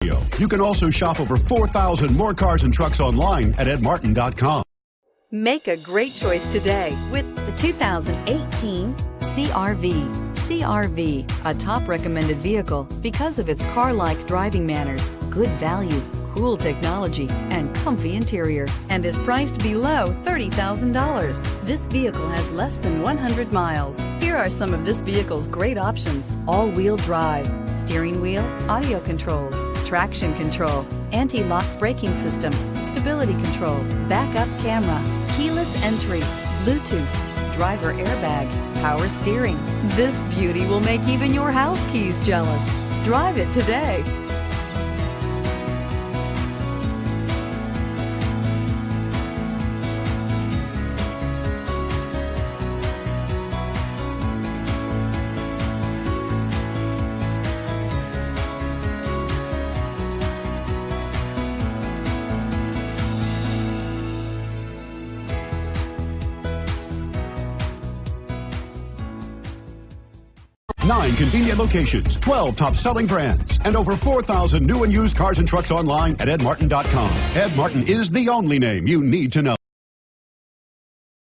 You can also shop over 4,000 more cars and trucks online at edmartin.com. Make a great choice today with The 2018 CR-V. CR-V, a top recommended vehicle because of its car-like driving manners, good value, cool technology, and comfy interior, and is priced below $30,000. This vehicle has less than 100 miles. Here are some of this vehicle's great options: all-wheel drive, steering wheel audio controls, traction control, anti-lock braking system, stability control, backup camera, keyless entry, Bluetooth, driver airbag, power steering. This beauty will make even your house keys jealous. Drive it today. Nine convenient locations, 12 top-selling brands, and over 4,000 new and used cars and trucks online at edmartin.com. Ed Martin is the only name you need to know.